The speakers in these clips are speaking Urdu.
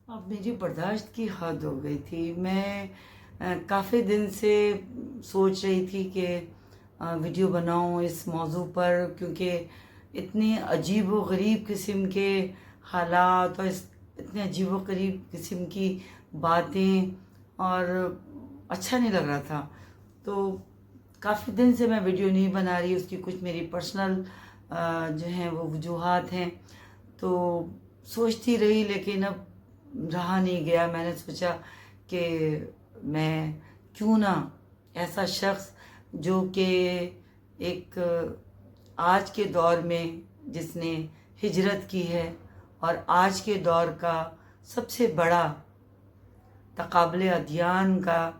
اب میری برداشت کی حد ہو گئی تھی. میں کافی دن سے سوچ رہی تھی کہ ویڈیو بناؤں اس موضوع پر، کیونکہ اتنی عجیب و غریب قسم کے حالات اور اتنے عجیب و غریب قسم کی باتیں، اور اچھا نہیں لگ رہا تھا. تو کافی دن سے میں ویڈیو نہیں بنا رہی. اس کی کچھ میری پرسنل جو ہیں وہ وجوہات ہیں. تو سوچتی رہی، لیکن اب رہا نہیں گیا. میں نے سوچا کہ میں کیوں نہ ایسا شخص جو کہ ایک آج کے دور میں جس نے ہجرت کی ہے اور آج کے دور کا سب سے بڑا تقابل ادیان کا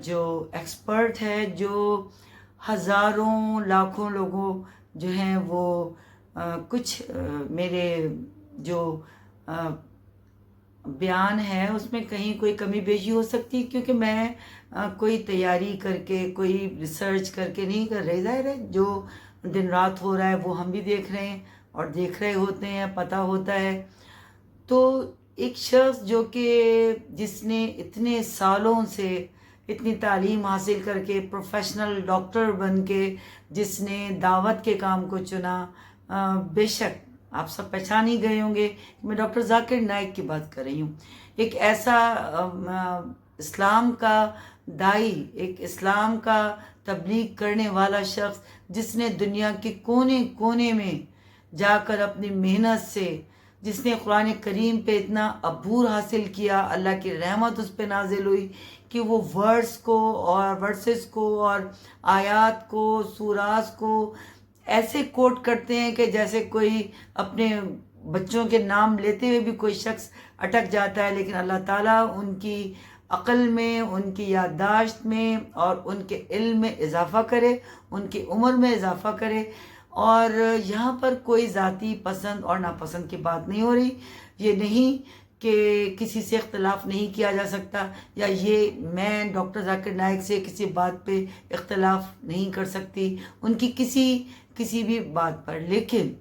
جو ایکسپرٹ ہے، جو ہزاروں لاکھوں لوگوں جو ہیں وہ کچھ میرے جو بیان ہے اس میں کہیں کوئی کمی بیشی ہو سکتی، کیونکہ میں کوئی تیاری کر کے، کوئی ریسرچ کر کے نہیں کر رہی. ظاہر ہے جو دن رات ہو رہا ہے وہ ہم بھی دیکھ رہے ہیں اور دیکھ رہے ہوتے ہیں، پتہ ہوتا ہے. تو ایک شخص جو کہ جس نے اتنے سالوں سے اتنی تعلیم حاصل کر کے پروفیشنل ڈاکٹر بن کے جس نے دعوت کے کام کو چنا، بے شک آپ سب پہچان ہی گئے ہوں گے کہ میں ڈاکٹر ذاکر نائک کی بات کر رہی ہوں. ایک ایسا اسلام کا دائی، ایک اسلام کا تبلیغ کرنے والا شخص جس نے دنیا کے کونے کونے میں جا کر اپنی محنت سے، جس نے قرآن کریم پہ اتنا عبور حاصل کیا، اللہ کی رحمت اس پہ نازل ہوئی کہ وہ ورڈز کو اور ورسز کو اور آیات کو، سوراز کو ایسے کوٹ کرتے ہیں کہ جیسے کوئی اپنے بچوں کے نام لیتے ہوئے بھی کوئی شخص اٹک جاتا ہے. لیکن اللہ تعالیٰ ان کی عقل میں، ان کی یادداشت میں اور ان کے علم میں اضافہ کرے، ان کی عمر میں اضافہ کرے. اور یہاں پر کوئی ذاتی پسند اور ناپسند کی بات نہیں ہو رہی. یہ نہیں کہ کسی سے اختلاف نہیں کیا جا سکتا، یا یہ میں ڈاکٹر ذاکر نائک سے کسی بات پہ اختلاف نہیں کر سکتی ان کی کسی بھی بات پر. لیکن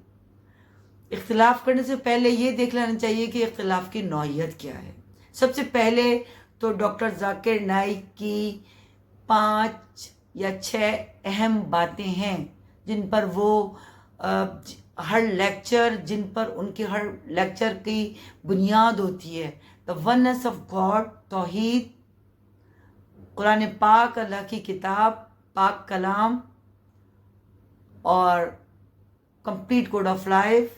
اختلاف کرنے سے پہلے یہ دیکھ لینا چاہیے کہ اختلاف کی نوعیت کیا ہے. سب سے پہلے تو ڈاکٹر ذاکر نائک کی 5 یا 6 اہم باتیں ہیں جن پر وہ ہر لیکچر، جن پر ان کی ہر لیکچر کی بنیاد ہوتی ہے. دا ونس آف گاڈ، توحید، قرآن پاک اللہ کی کتاب، پاک کلام، اور کمپلیٹ کوڈ آف لائف.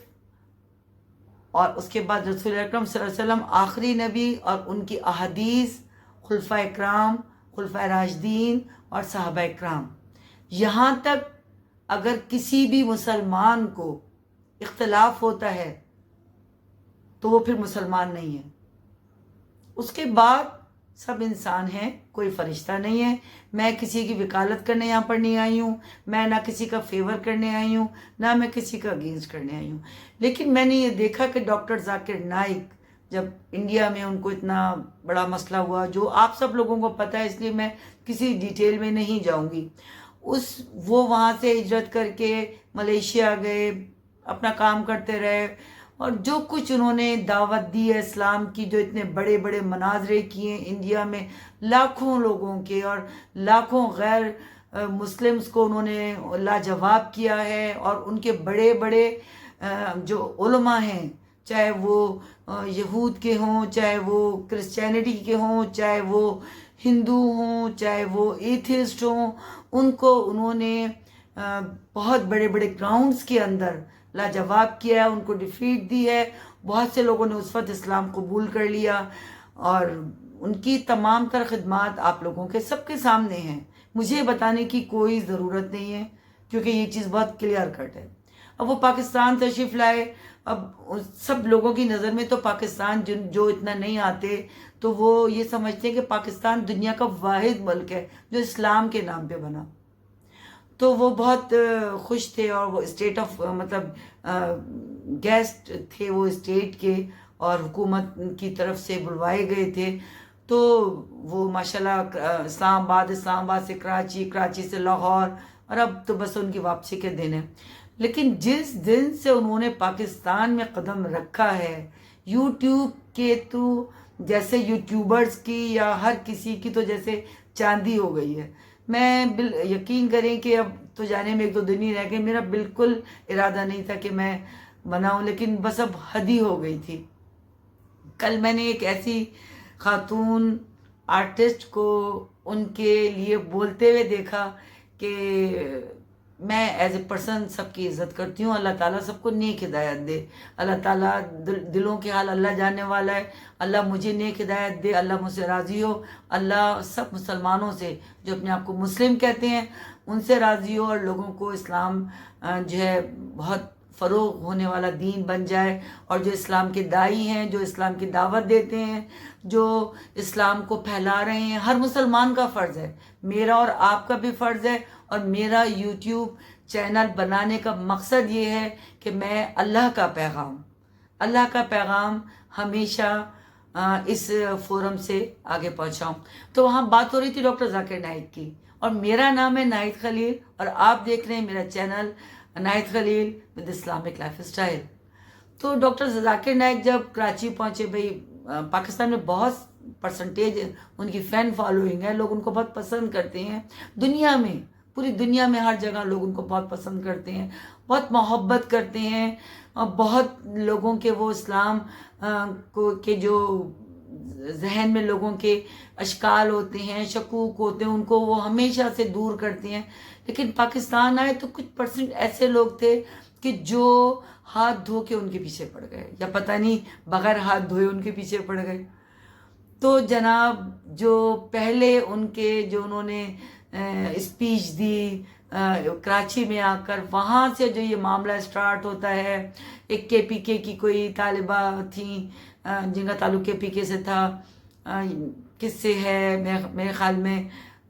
اور اس کے بعد رسول اکرم صلی اللہ علیہ وسلم آخری نبی اور ان کی احادیث، خلفائے کرام، خلفائے راشدین اور صحابہ کرام. یہاں تک اگر کسی بھی مسلمان کو اختلاف ہوتا ہے تو وہ پھر مسلمان نہیں ہے. اس کے بعد سب انسان ہیں، کوئی فرشتہ نہیں ہے. میں کسی کی وکالت کرنے یہاں پر نہیں آئی ہوں، میں نہ کسی کا فیور کرنے آئی ہوں، نہ میں کسی کا اگینسٹ کرنے آئی ہوں. لیکن میں نے یہ دیکھا کہ ڈاکٹر ذاکر نائک جب انڈیا میں ان کو اتنا بڑا مسئلہ ہوا، جو آپ سب لوگوں کو پتہ ہے، اس لیے میں کسی ڈیٹیل میں نہیں جاؤں گی. وہ وہاں سے ہجرت کر کے ملیشیا گئے، اپنا کام کرتے رہے، اور جو کچھ انہوں نے دعوت دی ہے اسلام کی، جو اتنے بڑے بڑے مناظرے کیے انڈیا میں لاکھوں لوگوں کے اور لاکھوں غیر مسلمز کو انہوں نے لاجواب کیا ہے. اور ان کے بڑے بڑے جو علماء ہیں، چاہے وہ یہود کے ہوں، چاہے وہ کرسچینٹی کے ہوں، چاہے وہ ہندو ہوں، چاہے وہ ایتھسٹ ہوں، ان کو انہوں نے بہت بڑے بڑے گراؤنڈز کے اندر لاجواب کیا ہے، ان کو ڈیفیٹ دی ہے. بہت سے لوگوں نے اس وقت اسلام قبول کر لیا، اور ان کی تمام تر خدمات آپ لوگوں کے سب کے سامنے ہیں. مجھے بتانے کی کوئی ضرورت نہیں ہے، کیونکہ یہ چیز بہت کلیئر کٹ ہے. اب وہ پاکستان تشریف لائے. اب سب لوگوں کی نظر میں تو پاکستان جو اتنا نہیں آتے تو وہ یہ سمجھتے ہیں کہ پاکستان دنیا کا واحد ملک ہے جو اسلام کے نام پہ بنا. تو وہ بہت خوش تھے، اور وہ اسٹیٹ آف مطلب گیسٹ تھے وہ اسٹیٹ کے، اور حکومت کی طرف سے بلوائے گئے تھے. تو وہ ماشاءاللہ اسلام آباد سے کراچی، کراچی سے لاہور، اور اب تو بس ان کی واپسی کے دن ہے. لیکن جس دن سے انہوں نے پاکستان میں قدم رکھا ہے، یوٹیوب کے تو جیسے یوٹیوبرز کی یا ہر کسی کی تو جیسے چاندی ہو گئی ہے. میں یقین کریں کہ اب تو جانے میں 1-2 دن ہی رہ گئے. میرا بالکل ارادہ نہیں تھا کہ میں بناؤں، لیکن بس اب حد ہی ہو گئی تھی. کل میں نے ایک ایسی خاتون آرٹسٹ کو ان کے لیے بولتے ہوئے دیکھا کہ میں ایز اے پرسن سب کی عزت کرتی ہوں، اللہ تعالیٰ سب کو نیک ہدایت دے. اللہ تعالیٰ دلوں کے حال اللہ جاننے والا ہے. اللہ مجھے نیک ہدایت دے، اللہ مجھ سے راضی ہو. اللہ سب مسلمانوں سے جو اپنے آپ کو مسلم کہتے ہیں ان سے راضی ہو، اور لوگوں کو اسلام جو ہے بہت فروغ ہونے والا دین بن جائے. اور جو اسلام کے داعی ہیں، جو اسلام کی دعوت دیتے ہیں، جو اسلام کو پھیلا رہے ہیں، ہر مسلمان کا فرض ہے، میرا اور آپ کا بھی فرض ہے. اور میرا یوٹیوب چینل بنانے کا مقصد یہ ہے کہ میں اللہ کا پیغام ہمیشہ اس فورم سے آگے پہنچاؤں. تو وہاں بات ہو رہی تھی ڈاکٹر ذاکر نائک کی، اور میرا نام ہے ناہید خلیل، اور آپ دیکھ رہے ہیں میرا channel Nahid Khalil with Islamic lifestyle. تو ڈاکٹر ذاکر نائک جب کراچی پہنچے، بھائی پاکستان میں بہت پرسنٹیج ان کی فین فالوئنگ ہے، لوگ ان کو بہت پسند کرتے ہیں. دنیا میں، پوری دنیا میں ہر جگہ لوگ ان کو بہت پسند کرتے ہیں، بہت محبت کرتے ہیں. اور بہت لوگوں کے وہ اسلام کو کے جو ذہن میں لوگوں کے اشکال ہوتے ہیں، شکوک ہوتے ہیں، ان کو وہ ہمیشہ سے دور کرتے ہیں. لیکن پاکستان آئے تو کچھ پرسنٹ ایسے لوگ تھے کہ جو ہاتھ دھو کے ان کے پیچھے پڑ گئے، یا پتہ نہیں بغیر ہاتھ دھوئے ان کے پیچھے پڑ گئے. تو جناب جو پہلے ان کے جو انہوں نے اسپیچ دی کراچی میں آ کر، وہاں سے جو یہ معاملہ سٹارٹ ہوتا ہے. ایک KPK کی کوئی طالبہ تھیں جن کا تعلق KPK سے تھا، کس سے ہے میرے خیال میں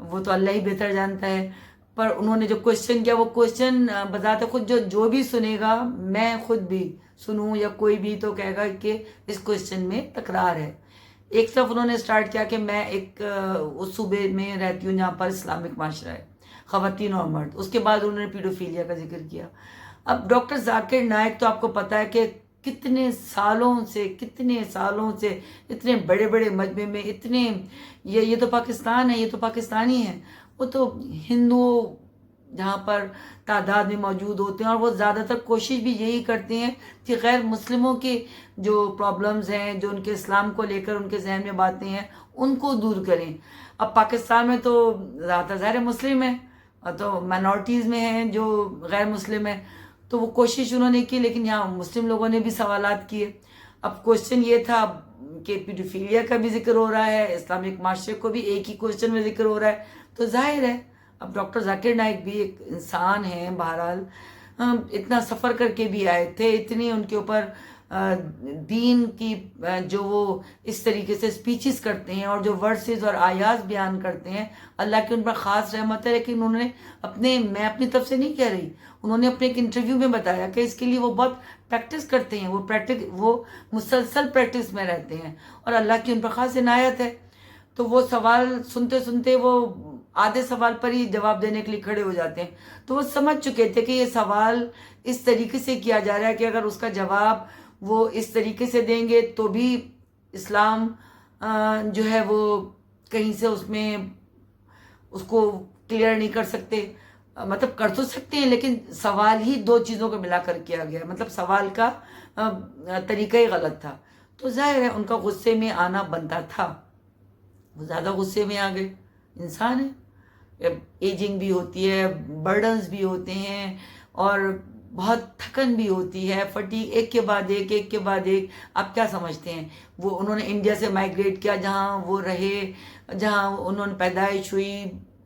وہ تو اللہ ہی بہتر جانتا ہے. پر انہوں نے جو کوشچن کیا، وہ کوشچن بذات خود جو بھی سنے گا، میں خود بھی سنوں یا کوئی بھی، تو کہے گا کہ اس کوشچن میں تکرار ہے. ایک طرف انہوں نے سٹارٹ کیا کہ میں ایک اس صوبے میں رہتی ہوں جہاں پر اسلامک معاشرہ ہے، خواتین اور مرد. اس کے بعد انہوں نے پیڈوفیلیا کا ذکر کیا. اب ڈاکٹر ذاکر نائک تو آپ کو پتہ ہے کہ کتنے سالوں سے اتنے بڑے بڑے مجمع میں، اتنے یہ تو پاکستان ہے، یہ تو پاکستانی ہے، وہ تو ہندوؤں جہاں پر تعداد میں موجود ہوتے ہیں، اور وہ زیادہ تر کوشش بھی یہی کرتے ہیں کہ غیر مسلموں کے جو پرابلمز ہیں، جو ان کے اسلام کو لے کر ان کے ذہن میں باتیں ہیں، ان کو دور کریں. اب پاکستان میں تو زیادہ ظاہر مسلم ہیں، تو مائنورٹیز میں ہیں جو غیر مسلم ہیں، تو وہ کوشش انہوں نے کی. لیکن یہاں مسلم لوگوں نے بھی سوالات کیے. اب کوشچن یہ تھا کہ پیڈوفیلیا کا بھی ذکر ہو رہا ہے، اسلامک معاشرے کو بھی ایک ہی کوشچن میں ذکر ہو رہا ہے، تو ظاہر ہے اب ڈاکٹر ذاکر نائک بھی ایک انسان ہیں. بہرحال اتنا سفر کر کے بھی آئے تھے، اتنی ان کے اوپر دین کی جو وہ اس طریقے سے سپیچز کرتے ہیں اور جو ورسز اور آیات بیان کرتے ہیں، اللہ کی ان پر خاص رحمت ہے. لیکن انہوں نے میں اپنی طرف سے نہیں کہہ رہی، انہوں نے اپنے ایک انٹرویو میں بتایا کہ اس کے لیے وہ بہت پریکٹس کرتے ہیں، وہ مسلسل پریکٹس میں رہتے ہیں، اور اللہ کی ان پر خاص عنایت ہے. تو وہ سوال سنتے سنتے وہ آدھے سوال پر ہی جواب دینے کے لیے کھڑے ہو جاتے ہیں. تو وہ سمجھ چکے تھے کہ یہ سوال اس طریقے سے کیا جا رہا ہے کہ اگر اس کا جواب وہ اس طریقے سے دیں گے تو بھی اسلام جو ہے وہ کہیں سے اس کو کلیئر نہیں کر سکتے. مطلب کر تو سکتے ہیں، لیکن سوال ہی 2 چیزوں کو ملا کر کیا گیا، مطلب سوال کا طریقہ ہی غلط تھا. تو ظاہر ہے ان کا غصے میں آنا بنتا تھا، وہ زیادہ غصے میں آ گئے. انسان ہے، ایجنگ بھی ہوتی ہے، برڈنز بھی ہوتے ہیں، اور بہت تھکن بھی ہوتی ہے، ایک کے بعد ایک. آپ کیا سمجھتے ہیں؟ وہ انہوں نے انڈیا سے مائیگریٹ کیا، جہاں وہ رہے، جہاں انہوں نے پیدائش ہوئی،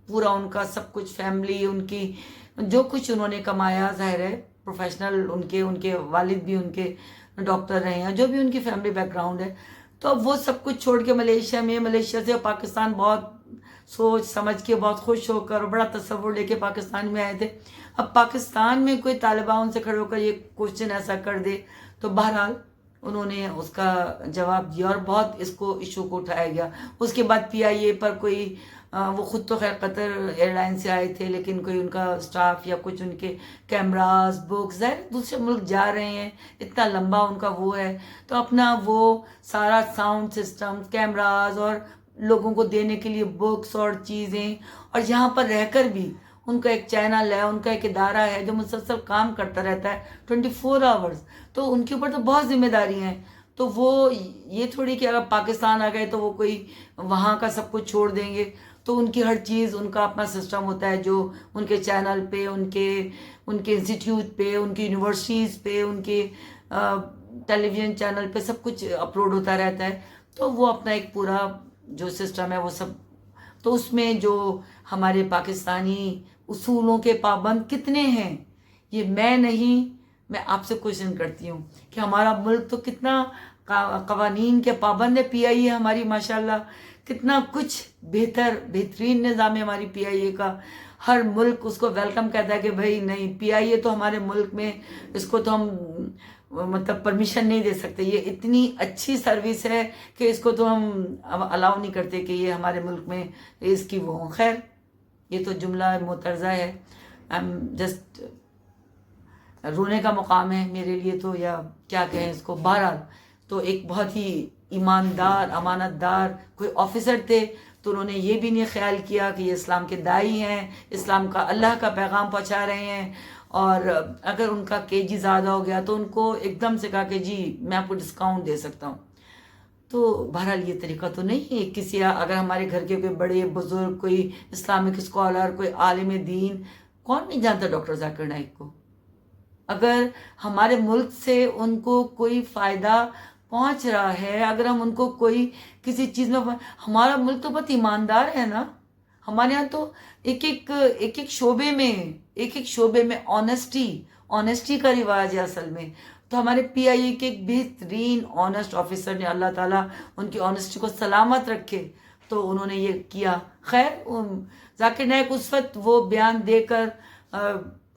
پورا ان کا سب کچھ، فیملی ان کی جو کچھ انہوں نے کمایا، ظاہر ہے پروفیشنل ان کے والد بھی ان کے ڈاکٹر رہے ہیں، جو بھی ان کی فیملی بیک گراؤنڈ ہے. تو اب وہ سب کچھ چھوڑ کے ملیشیا سے پاکستان بہت سوچ سمجھ کے، بہت خوش ہو کر، بڑا تصور لے کے پاکستان میں آئے تھے. اب پاکستان میں کوئی طالبہ ان سے کھڑے ہو کر یہ کوشچن ایسا کر دے، تو بہرحال انہوں نے اس کا جواب دیا اور بہت اس کو ایشو کو اٹھایا گیا. اس کے بعد PIA پر کوئی وہ خود تو خیر قطر ایئر لائن سے آئے تھے، لیکن کوئی ان کا اسٹاف یا کچھ ان کے کیمراز بکس دوسرے ملک جا رہے ہیں، اتنا لمبا ان کا وہ ہے، تو اپنا وہ سارا ساؤنڈ سسٹم کیمراز اور لوگوں کو دینے کے لیے بکس اور چیزیں، اور یہاں پر رہ کر بھی ان کا ایک چینل ہے، ان کا ایک ادارہ ہے جو مسلسل کام کرتا رہتا ہے 24 آورز. تو ان کے اوپر تو بہت ذمہ داری ہیں. تو وہ یہ تھوڑی کہ اگر پاکستان آ گئے تو وہ کوئی وہاں کا سب کچھ چھوڑ دیں گے. تو ان کی ہر چیز، ان کا اپنا سسٹم ہوتا ہے جو ان کے چینل پہ، ان کے انسٹیٹیوٹ پہ، ان کی یونیورسٹیز پہ، ان کے ٹیلی ویژن چینل پہ سب کچھ اپلوڈ ہوتا رہتا ہے. تو وہ اپنا ایک پورا جو سسٹم ہے وہ سب، تو اس میں جو ہمارے پاکستانی اصولوں کے پابند کتنے ہیں یہ میں نہیں، میں آپ سے کوشچن کرتی ہوں کہ ہمارا ملک تو کتنا قوانین کے پابند ہے. PIA ہماری ماشاءاللہ کتنا کچھ بہترین نظام ہے ہماری PIA کا. ہر ملک اس کو ویلکم کہتا ہے کہ بھائی نہیں، PIA تو ہمارے ملک میں اس کو تو ہم مطلب پرمیشن نہیں دے سکتے، یہ اتنی اچھی سروس ہے کہ اس کو تو ہم الاؤ نہیں کرتے کہ یہ ہمارے ملک میں اس کی وہ. خیر یہ تو جملہ مترجہ ہے، جسٹ رونے کا مقام ہے میرے لیے تو، یا کیا کہیں اس کو. بہرحال تو ایک بہت ہی ایماندار امانت دار کوئی آفیسر تھے، تو انہوں نے یہ بھی نہیں خیال کیا کہ یہ اسلام کے داعی ہیں، اسلام کا اللہ کا پیغام پہنچا رہے ہیں، اور اگر ان کا KG زیادہ ہو گیا تو ان کو ایک دم سے کہا کہ جی میں آپ کو ڈسکاؤنٹ دے سکتا ہوں. تو بہرحال یہ طریقہ تو نہیں ہے. کسی اگر ہمارے گھر کے کوئی بڑے بزرگ، کوئی اسلامک اسکالر، کوئی عالم دین، کون نہیں جانتا ڈاکٹر ذاکر نائک کو؟ اگر ہمارے ملک سے ان کو کوئی فائدہ پہنچ رہا ہے، اگر ہم ان کو کوئی کسی چیز میں، ہمارا ملک تو بہت ایماندار ہے نا. ہمارے یہاں تو ایک ایک شعبے میں آنیسٹی کا رواج ہے اصل میں. تو ہمارے PIA کے ایک بہترین آنیسٹ آفیسر نے، اللہ تعالیٰ ان کی آنیسٹی کو سلامت رکھے، تو انہوں نے یہ کیا. خیر ذاکر نائک اس وقت وہ بیان دے کر،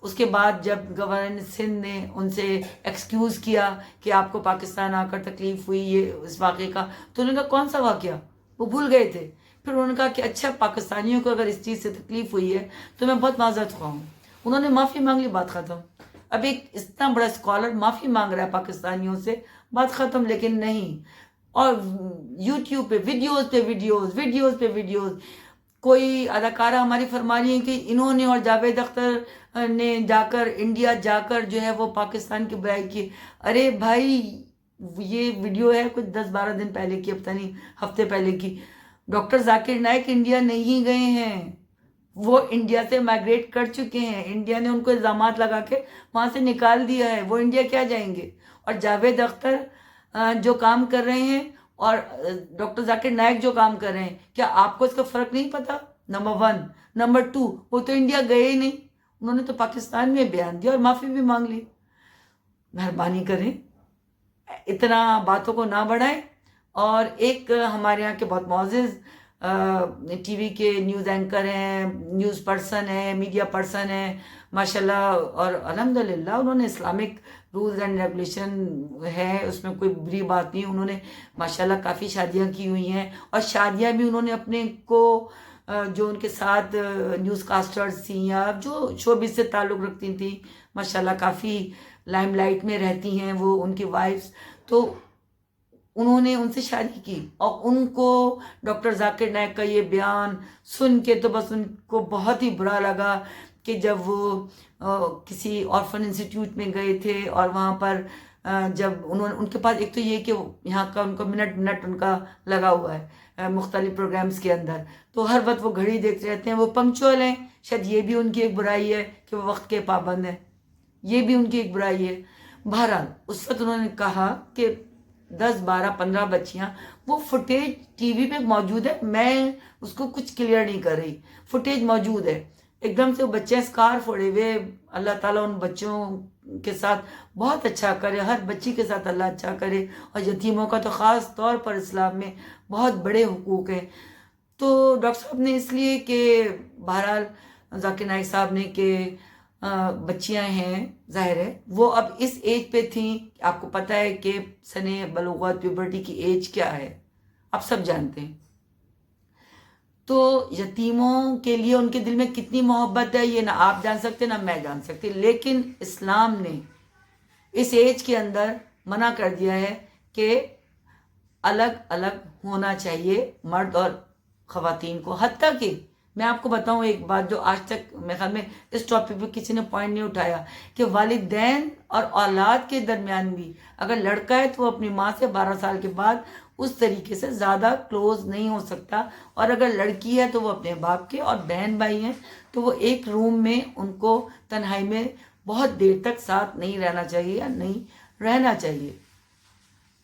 اس کے بعد جب گورنر سندھ نے ان سے ایکسکیوز کیا کہ آپ کو پاکستان آ کر تکلیف ہوئی یہ اس واقعے کا، تو انہوں نے کہا کون سا واقعہ، وہ بھول گئے تھے. پھر انہوں نے کہا کہ اچھا پاکستانیوں کو اگر اس چیز سے تکلیف ہوئی ہے تو میں بہت معذرت خواہ ہوں. انہوں نے معافی مانگ لی، بات ختم. اب ایک اتنا بڑا اسکالر معافی مانگ رہا ہے پاکستانیوں سے، بات ختم. لیکن نہیں، اور YouTube پہ ویڈیوز پہ ویڈیوز. کوئی اداکارہ ہماری فرما رہی ہے کہ انہوں نے اور جاوید اختر نے جا کر انڈیا جا کر جو ہے وہ پاکستان کی برائی کی. ارے بھائی یہ ویڈیو ہے کچھ 10-12 دن پہلے کی، پتہ نہیں ہفتے پہلے کی. ڈاکٹر ذاکر نائک انڈیا نہیں گئے ہیں، وہ انڈیا سے مائگریٹ کر چکے ہیں. انڈیا نے ان کو الزامات لگا کے وہاں سے نکال دیا ہے، وہ انڈیا کیا جائیں گے. اور جاوید اختر جو کام کر رہے ہیں اور ڈاکٹر ذاکر نائک جو کام کر رہے ہیں، کیا آپ کو اس کا فرق نہیں پتا؟ نمبر 1. نمبر 2، وہ تو انڈیا گئے ہی نہیں، انہوں نے تو پاکستان میں بیان دیا اور معافی بھی مانگ لی. مہربانی کریں اتنا باتوں کو نہ بڑھائیں. اور ایک ہمارے یہاں کے بہت معزز TV کے نیوز اینکر ہیں، نیوز پرسن ہیں، میڈیا پرسن ہیں ماشاءاللہ، اور الحمدللہ انہوں نے اسلامک رولز اینڈ ریگولیشن ہے، اس میں کوئی بری بات نہیں. انہوں نے ماشاءاللہ کافی شادیاں کی ہوئی ہیں، اور شادیاں بھی انہوں نے اپنے کو جو ان کے ساتھ نیوز کاسٹرز تھیں یا جو شوبز سے تعلق رکھتی تھیں، ماشاءاللہ کافی لائم لائٹ میں رہتی ہیں وہ ان کی وائفز. تو انہوں نے ان سے شادی کی، اور ان کو ڈاکٹر ذاکر نائک کا یہ بیان سن کے تو بس ان کو بہت ہی برا لگا کہ جب وہ کسی آرفن انسٹیٹیوٹ میں گئے تھے، اور وہاں پر جب ان کے پاس ایک تو یہ کہ یہاں کا ان کا منٹ ان کا لگا ہوا ہے مختلف پروگرامز کے اندر، تو ہر وقت وہ گھڑی دیکھتے رہتے ہیں. وہ پنکچوئل ہیں، شاید یہ بھی ان کی ایک برائی ہے کہ وہ وقت کے پابند ہیں، یہ بھی ان کی ایک برائی ہے. بہرحال اس وقت انہوں نے کہا کہ 10-12-15 بچیاں، وہ فوٹیج TV پہ موجود ہے، میں اس کو کچھ کلیئر نہیں کر رہی، فوٹیج موجود ہے. ایک دم سے وہ بچے اسکارف اوڑے ہوئے، اللہ تعالیٰ ان بچوں کے ساتھ بہت اچھا کرے، ہر بچی کے ساتھ اللہ اچھا کرے، اور یتیموں کا تو خاص طور پر اسلام میں بہت بڑے حقوق ہیں. تو ڈاکٹر صاحب نے اس لیے کہ بہرحال ذاکر نائک صاحب نے کہ بچیاں ہیں ظاہر ہے وہ اب اس ایج پہ تھیں. آپ کو پتہ ہے کہ سن بلوغت پیوبرٹی کی ایج کیا ہے، آپ سب جانتے ہیں. تو یتیموں کے لیے ان کے دل میں کتنی محبت ہے یہ نہ آپ جان سکتے نہ میں جان سکتی، لیکن اسلام نے اس ایج کے اندر منع کر دیا ہے کہ الگ الگ ہونا چاہیے مرد اور خواتین کو. حتیٰ کہ میں آپ کو بتاؤں ایک بات جو آج تک میرے خیال میں اس ٹاپک پہ کسی نے پوائنٹ نہیں اٹھایا، کہ والدین اور اولاد کے درمیان بھی اگر لڑکا ہے تو وہ اپنی ماں سے 12 سال کے بعد اس طریقے سے زیادہ کلوز نہیں ہو سکتا، اور اگر لڑکی ہے تو وہ اپنے باپ کے، اور بہن بھائی ہیں تو وہ ایک روم میں ان کو تنہائی میں بہت دیر تک ساتھ نہیں رہنا چاہیے یا نہیں رہنا چاہیے.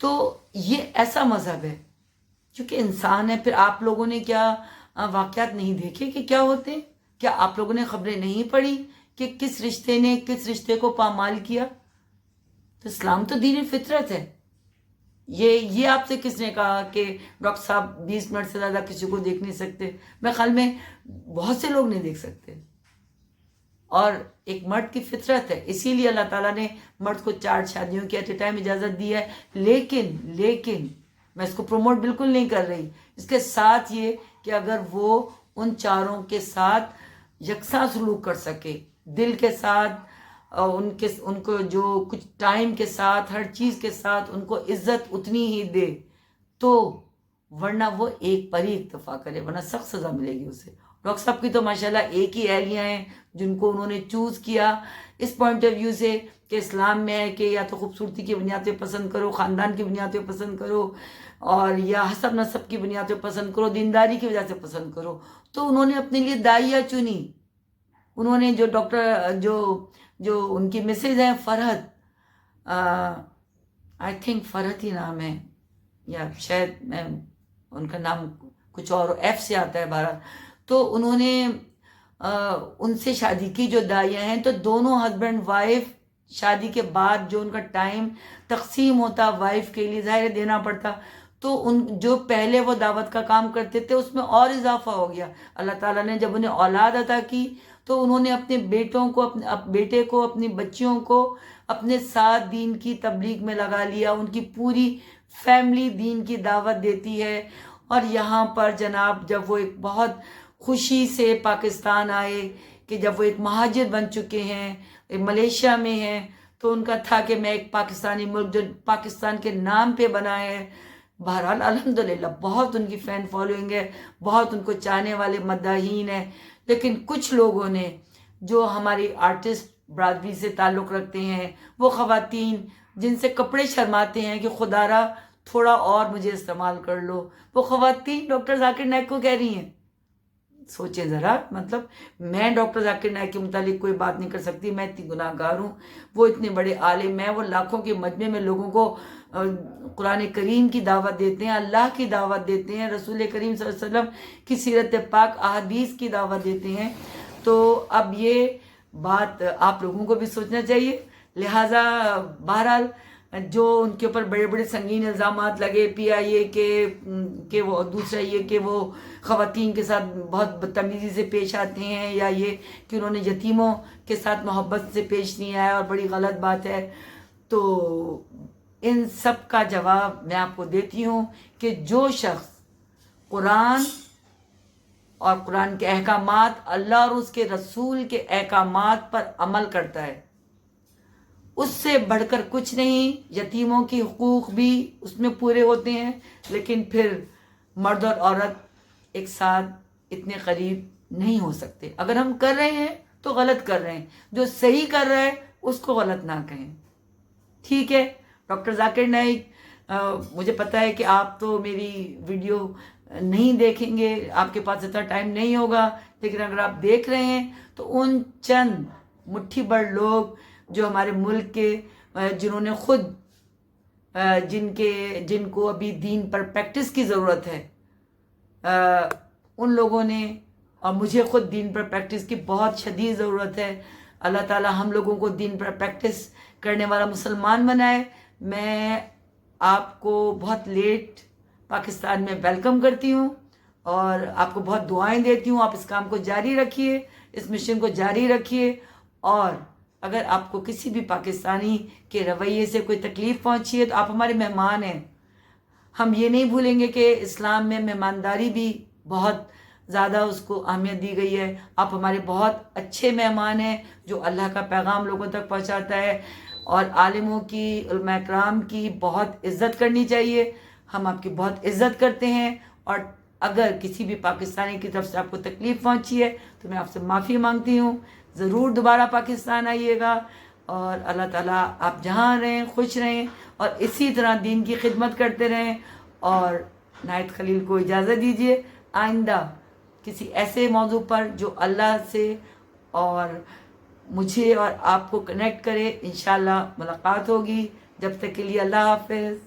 تو یہ ایسا مذہب ہے کیونکہ انسان ہے. پھر آپ لوگوں نے کیا واقعات نہیں دیکھے کہ کیا ہوتے ہیں؟ کیا آپ لوگوں نے خبریں نہیں پڑھی کہ کس رشتے نے کس رشتے کو پامال کیا؟ تو اسلام تو دین فطرت ہے. یہ آپ سے کس نے کہا کہ ڈاکٹر صاحب 20 منٹ سے زیادہ کسی کو دیکھ نہیں سکتے؟ میں خیال میں بہت سے لوگ نہیں دیکھ سکتے. اور ایک مرد کی فطرت ہے، اسی لیے اللہ تعالیٰ نے مرد کو 4 شادیوں کی ایٹ اے ٹائم اجازت دی ہے. لیکن میں اس کو پروموٹ بالکل نہیں کر رہی. اس کے ساتھ یہ کہ اگر وہ ان چاروں کے ساتھ یکساں سلوک کر سکے، دل کے ساتھ، ان کو جو کچھ ٹائم کے ساتھ، ہر چیز کے ساتھ ان کو عزت اتنی ہی دے تو، ورنہ وہ ایک پر ہی اکتفا کرے، ورنہ سخت سزا ملے گی اسے. ڈاکٹر صاحب کی تو ماشاءاللہ ایک ہی اہلیہ ہیں جن کو انہوں نے چوز کیا اس پوائنٹ آف ویو سے کہ اسلام میں ہے کہ یا تو خوبصورتی کی بنیاد پہ پسند کرو، خاندان کی بنیاد پہ پسند کرو، اور یا حسب نسب کی بنیاد پہ پسند کرو، دینداری کی وجہ سے پسند کرو. تو انہوں نے اپنے لیے داعیہ چنی. انہوں نے جو ڈاکٹر جو ان کی مسز ہیں فرحت، آئی تھنک فرحت ہی نام ہے، یا شاید میں ان کا نام کچھ اور ایف سے آتا ہے بہرحال. تو انہوں نے ان سے شادی کی جو داعیہ ہیں. تو دونوں ہسبینڈ وائف شادی کے بعد جو ان کا ٹائم تقسیم ہوتا وائف کے لیے ظاہر دینا پڑتا، تو ان جو پہلے وہ دعوت کا کام کرتے تھے اس میں اور اضافہ ہو گیا. اللہ تعالیٰ نے جب انہیں اولاد عطا کی تو انہوں نے اپنے بیٹوں کو، بیٹے کو، اپنی بچیوں کو اپنے ساتھ دین کی تبلیغ میں لگا لیا. ان کی پوری فیملی دین کی دعوت دیتی ہے. اور یہاں پر جناب جب وہ ایک بہت خوشی سے پاکستان آئے، کہ جب وہ ایک مہاجر بن چکے ہیں، ملیشیا میں ہیں، تو ان کا تھا کہ میں ایک پاکستانی ملک جو پاکستان کے نام پہ بنا ہے. بہرحال الحمدللہ بہت ان کی فین فالوئنگ ہے، بہت ان کو چاہنے والے مداحین ہیں. لیکن کچھ لوگوں نے جو ہماری آرٹسٹ برادری سے تعلق رکھتے ہیں، وہ خواتین جن سے کپڑے شرماتے ہیں کہ خدا را تھوڑا اور مجھے استعمال کر لو، وہ خواتین ڈاکٹر ذاکر نائک کو کہہ رہی ہیں. سوچیں ذرا، مطلب میں ڈاکٹر ذاکر نائک کے متعلق کوئی بات نہیں کر سکتی، میں اتنی گناہ گار ہوں. وہ اتنے بڑے عالم ہیں، وہ لاکھوں کے مجمع میں لوگوں کو قرآن کریم کی دعوت دیتے ہیں، اللہ کی دعوت دیتے ہیں، رسول کریم صلی اللہ علیہ وسلم کی سیرت پاک احادیث کی دعوت دیتے ہیں. تو اب یہ بات آپ لوگوں کو بھی سوچنا چاہیے. لہٰذا بہرحال جو ان کے اوپر بڑے بڑے سنگین الزامات لگے، پی آئی اے کہ وہ، دوسرا یہ کہ وہ خواتین کے ساتھ بہت بدتمیزی سے پیش آتے ہیں، یا یہ کہ انہوں نے یتیموں کے ساتھ محبت سے پیش نہیں آیا اور بڑی غلط بات ہے. تو ان سب کا جواب میں آپ کو دیتی ہوں کہ جو شخص قرآن اور قرآن کے احکامات، اللہ اور اس کے رسول کے احکامات پر عمل کرتا ہے، اس سے بڑھ کر کچھ نہیں. یتیموں کی حقوق بھی اس میں پورے ہوتے ہیں، لیکن پھر مرد اور عورت ایک ساتھ اتنے قریب نہیں ہو سکتے. اگر ہم کر رہے ہیں تو غلط کر رہے ہیں، جو صحیح کر رہا ہے اس کو غلط نہ کہیں. ٹھیک ہے ڈاکٹر ذاکر نائک، مجھے پتا ہے کہ آپ تو میری ویڈیو نہیں دیکھیں گے، آپ کے پاس اتنا ٹائم نہیں ہوگا، لیکن اگر آپ دیکھ رہے ہیں تو ان چند مٹھی بڑ لوگ جو ہمارے ملک کے، جنہوں نے خود جن کو ابھی دین پر پریکٹس کی ضرورت ہے، ان لوگوں نے، اور مجھے خود دین پر پریکٹس کی بہت شدید ضرورت ہے. اللہ تعالی ہم لوگوں کو دین پر پریکٹس کرنے والا مسلمان بنائے. میں آپ کو بہت لیٹ پاکستان میں ویلکم کرتی ہوں اور آپ کو بہت دعائیں دیتی ہوں. آپ اس کام کو جاری رکھیے، اس مشن کو جاری رکھیے، اور اگر آپ کو کسی بھی پاکستانی کے رویے سے کوئی تکلیف پہنچی ہے تو آپ ہمارے مہمان ہیں. ہم یہ نہیں بھولیں گے کہ اسلام میں مہمانداری بھی بہت زیادہ اس کو اہمیت دی گئی ہے. آپ ہمارے بہت اچھے مہمان ہیں جو اللہ کا پیغام لوگوں تک پہنچاتا ہے. اور عالموں کی، علماء کرام کی بہت عزت کرنی چاہیے. ہم آپ کی بہت عزت کرتے ہیں. اور اگر کسی بھی پاکستانی کی طرف سے آپ کو تکلیف پہنچی ہے تو میں آپ سے معافی مانگتی ہوں. ضرور دوبارہ پاکستان آئیے گا. اور اللہ تعالیٰ آپ جہاں رہیں خوش رہیں اور اسی طرح دین کی خدمت کرتے رہیں. اور ناہید خلیل کو اجازت دیجیے، آئندہ کسی ایسے موضوع پر جو اللہ سے اور مجھے اور آپ کو کنیکٹ کرے انشاءاللہ ملاقات ہوگی. جب تک کے لیے اللہ حافظ.